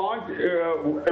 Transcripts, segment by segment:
5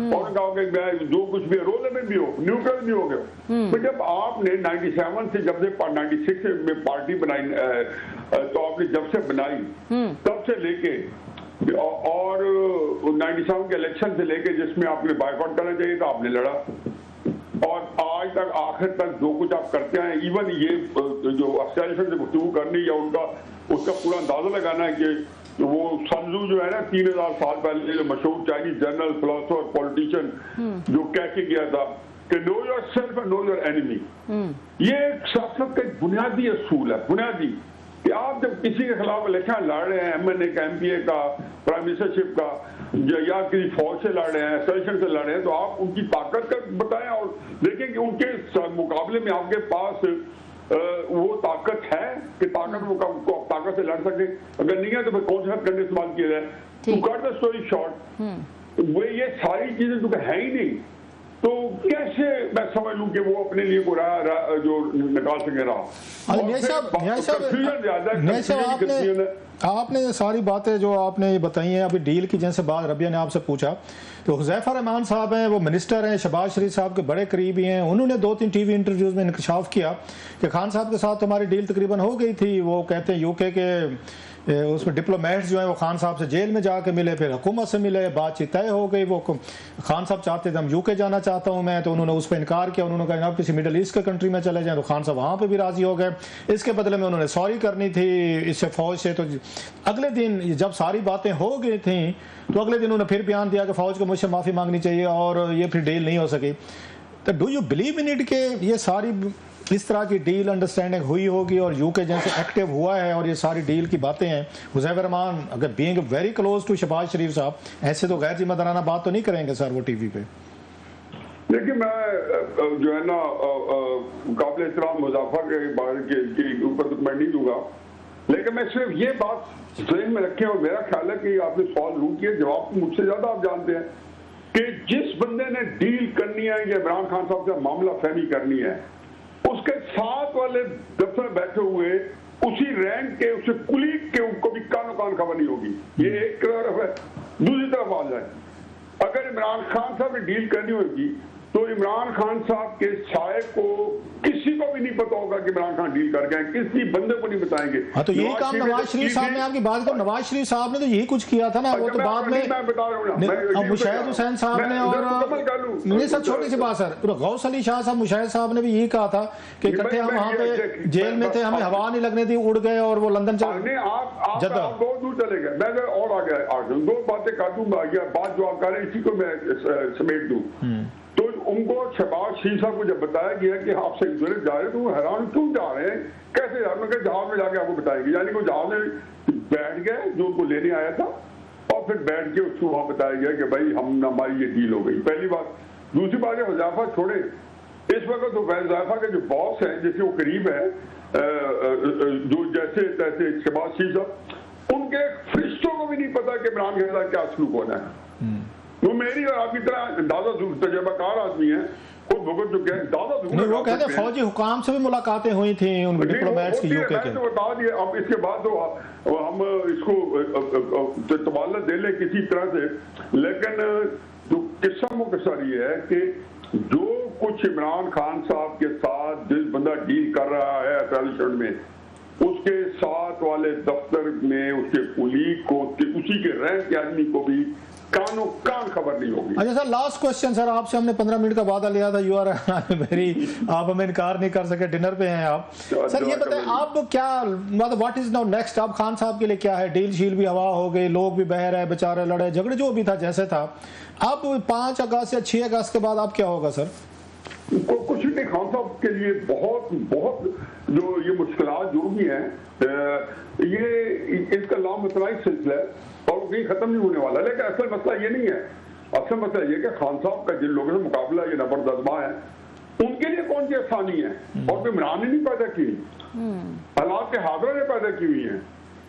اور کہا کہ میں جو کچھ بھی رول میں بھی ہو نیوٹرل بھی ہو گیا. تو جب آپ نے 97 سے جب سے 96 میں پارٹی بنائی تو آپ نے جب سے بنائی تب سے لے کے اور 97 کے الیکشن سے لے کے جس میں آپ نے بائیک آؤٹ کرنا چاہیے تھا آپ نے لڑا, اور آج تک آخر تک جو کچھ آپ کرتے ہیں ایون یہ جو اسٹیشن سے گفتگو کرنی یا اس کا پورا اندازہ لگانا ہے کہ وہ سنزو جو ہے نا 3000 سال پہلے جو مشہور چائنیز جنرل فلاسفر پولیٹیشین جو کہہ کے گیا تھا کہ know yourself and know your enemy, یہ ایک سیاست کا ایک بنیادی اصول ہے, بنیادی, کہ آپ جب کسی کے خلاف الیکشن لڑ رہے ہیں, ایم این اے کا, ایم پی اے کا, پرائم منسٹرشپ کا, یا کسی فوج سے لڑ رہے ہیں, اسٹیشن سے لڑ رہے ہیں, تو آپ ان کی طاقت کا بتائیں اور دیکھیں کہ ان کے مقابلے میں آپ کے پاس وہ طاقت ہے کہ طاقت سے لڑ سکے, اگر نہیں ہے تو پھر کون سے ہتھ کنڈے استعمال کیے جائے. To cut the story short, وہ یہ ساری چیزیں تو ہے ہی نہیں, تو کیسے میں سمجھ لوں کہ وہ اپنے لیے کو راہ جو نکال سکے راہ. آپ نے یہ ساری باتیں جو آپ نے بتائی ہیں, ابھی ڈیل کی جن سے بات ربیہ نے آپ سے پوچھا, تو حذیفہ رحمان صاحب ہیں, وہ منسٹر ہیں, شہباز شریف صاحب کے بڑے قریبی ہیں, انہوں نے 2-3 ٹی وی انٹرویوز میں انکشاف کیا کہ خان صاحب کے ساتھ ہماری ڈیل تقریباً ہو گئی تھی. وہ کہتے ہیں یو کے اس میں ڈپلومیٹس جو ہیں وہ خان صاحب سے جیل میں جا کے ملے, پھر حکومت سے ملے, بات چیت طے ہو گئی. وہ خان صاحب چاہتے تھے ہم یو کے جانا چاہتا ہوں میں, تو انہوں نے اس پہ انکار کیا. انہوں نے کہا جناب کسی مڈل ایسٹ کے کنٹری میں چلے جائیں, تو خان صاحب وہاں پہ بھی راضی ہو گئے. اس کے بدلے میں انہوں نے سوری کرنی تھی اس سے فوج سے. تو اگلے دن جب ساری باتیں ہو گئی تھیں تو اگلے دن انہوں نے پھر بیان دیا کہ فوج کو مجھ سے معافی مانگنی چاہیے, اور یہ پھر ڈیل نہیں ہو سکی. تو do you believe in it کہ یہ ساری اس طرح کی ڈیل انڈرسٹینڈنگ ہوئی ہوگی اور یو کے جیسے ایکٹیو ہوا ہے اور یہ ساری ڈیل کی باتیں ہیں؟ حذیفہ رحمان اگر being very close to Shahbaz Sharif sahab, ایسے تو غیر ذمہ دارانہ بات تو نہیں کریں گے سر وہ ٹی وی پہ. دیکھیں میں جو ہے نا قابل احترام حذیفہ کے بارے کے اوپر تو میں نہیں دوں گا, لیکن میں صرف یہ بات ذہن میں رکھیں, اور میرا خیال ہے کہ آپ نے سوال روک کیا, جواب مجھ سے زیادہ آپ جانتے ہیں کہ جس بندے نے ڈیل کرنی ہے یا عمران خان صاحب سے معاملہ فہمی کرنی ہے, اس کے ساتھ والے دفتر بیٹھے ہوئے اسی رینک کے اسے کلیگ کے ان کو بھی کانوں کان خبر نہیں ہوگی. یہ ایک طرف ہے. دوسری طرف آ جائے, اگر عمران خان صاحب نے ڈیل کرنی ہوگی تو عمران خان صاحب کے سائے کو کسی کو بھی نہیں پتا ہوگا کہ عمران خان ڈیل کر گئے, کسی بندے کو نہیں بتائیں گے. ہاں تو یہی کام نواز شریف صاحب نے, آپ کی بات کو نواز شریف صاحب نے تو یہی کچھ کیا تھا نا, وہ تو بعد میں مشاہد حسین صاحب نے, اور نہیں سر چھوٹی سی بات سر, غوث علی شاہ صاحب مشاہد صاحب نے بھی یہی کہا تھا کہ اکٹھے ہم وہاں پہ جیل میں تھے, ہمیں ہوا نہیں لگنے تھی, اڑ گئے اور وہ لندن چلے. آپ بہت دور چلے گئے. میں اور آ گیا, دو باتیں کاٹوں گا, بات جو آپ کر رہے ہیں اسی کو میں سمیٹ دوں. تو ان کو شہباز شریف صاحب کو جب بتایا گیا کہ آپ سے جا رہے تو وہ حیران کیوں جا رہے ہیں, کیسے جا رہے ہیں, جہاز میں جا کے آپ کو بتائیں گے. یعنی وہ جہاز میں بیٹھ گئے جو ان کو لینے آیا تھا, اور پھر بیٹھ کے اس کو وہاں بتایا گیا کہ بھائی ہماری یہ ڈیل ہو گئی. پہلی بات. دوسری بات ہے حذیفہ چھوڑے, اس وقت تو حذیفہ کے جو باس ہیں جس کے وہ قریب ہے جو جیسے تیسے شہباز شریف صاحب, ان کے فرشتوں کو بھی نہیں پتا کہ عمران کے ساتھ کیا سلوک ہونا ہے. وہ میری اور آپ کی طرح اندازہ تجربہ کار آدمی ہیں, خود بھگت چکے ہیں, نہیں وہ کہتے ہیں فوجی حکام سے بھی ملاقاتیں ہوئی تھیں ان ڈپلومیٹس کی یو کے کے. میں تو بتا دیا, اب اس کے بعد تو ہم اس کو تبادلہ دے لیں کسی طرح سے, لیکن جو قصہ مختصر یہ ہے کہ جو کچھ عمران خان صاحب کے ساتھ جس بندہ ڈیل کر رہا ہے اپوزیشن میں, اس کے ساتھ والے دفتر میں اس کے کولیگ کو, اسی کے رینک کے آدمی کو بھی کانوں کان خبر نہیں ہوگی. اچھا سر لاسٹ کوشچن سر, آپ سے ہم نے 15 منٹ کا وعدہ لیا تھا, یو آر ویری, آپ ہمیں انکار نہیں کر سکے, ڈنر پہ ہیں آپ. سر یہ بتائیں آپ کیا واٹ از ناؤ نیکسٹ, آپ خان صاحب کے لیے کیا ہے؟ ڈیل شیل بھی ہوا ہو گئی, لوگ بھی بہہ رہے, بیچارے لڑے جھگڑے جو بھی تھا جیسے تھا, اب 5 اگست یا 6 اگست کے بعد آپ کیا ہوگا سر؟ کچھ نہیں, خان صاحب کے لیے بہت بہت جو یہ مشکلات جو بھی ہیں, یہ اس کا لامتناہی سلسلہ ہے اور کہیں ختم نہیں ہونے والا. لیکن اصل مسئلہ یہ نہیں ہے, اصل مسئلہ یہ کہ خان صاحب کا جن لوگوں سے مقابلہ یہ نبرد ازما ہے, ان کے لیے کون سی آسانی ہے, اور کوئی عمران نے نہیں پیدا کی, حالات کے حاضرہ نے پیدا کی ہوئی ہیں.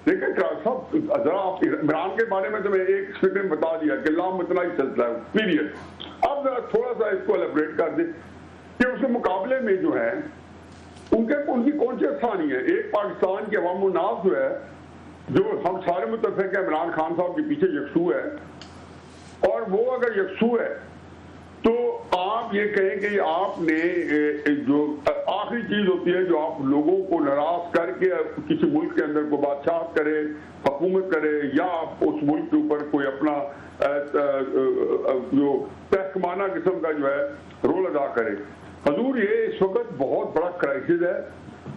لیکن صاحب ذرا آپ عمران کے بارے میں تو میں ایک سیکنڈ بتا دیا کہ لامتناہی سلسلہ ہے پیریڈ. اب ذرا تھوڑا سا اس کو ایلیبریٹ کر دیں کہ اس کے مقابلے میں جو ہے ان کی کون سی آسانی ہے. ایک پاکستان کے عوام الناس جو ہے, جو ہم سارے متفق ہیں عمران خان صاحب کے پیچھے یکسو ہے, اور وہ اگر یکسو ہے تو آپ یہ کہیں کہ آپ نے جو آخری چیز ہوتی ہے جو آپ لوگوں کو ناراض کر کے کسی ملک کے اندر کوئی بادشاہت کرے، حکومت کرے، یا آپ اس ملک کے اوپر کوئی اپنا جو تحکمانہ قسم کا جو ہے رول ادا کرے. حضور یہ اس وقت بہت بڑا کرائسس ہے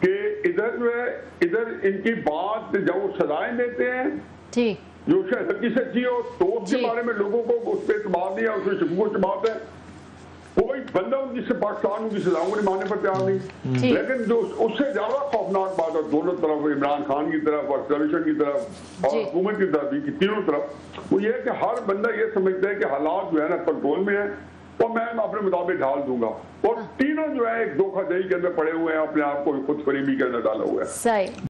کہ ادھر جو ہے ادھر ان کی بات جب وہ سزائیں دیتے ہیں جو سچی سچی ہو تو اس کے بارے میں لوگوں کو اس پہ اعتماد نہیں ہے، اس میں شکوک کی بات ہے. کوئی بندہ ان کی پاکستان ان کی سزاؤں کو نہیں ماننے پر تیار نہیں. لیکن جو اس سے زیادہ خوفناک بات ہے دونوں طرف، عمران خان کی طرف اور ٹیلیویژن کی طرف اور حکومت کی طرف بھی، تینوں طرف، وہ یہ ہے کہ ہر بندہ یہ سمجھتا ہے کہ حالات جو ہے نا کنٹرول میں ہیں اور میں اپنے مطابق ڈھال دوں گا، اور تینوں جو ہے ایک دھوکہ دہی کے اندر پڑے ہوئے ہیں، اپنے آپ کو خود فریبی کے اندر ڈالا ہوا ہے.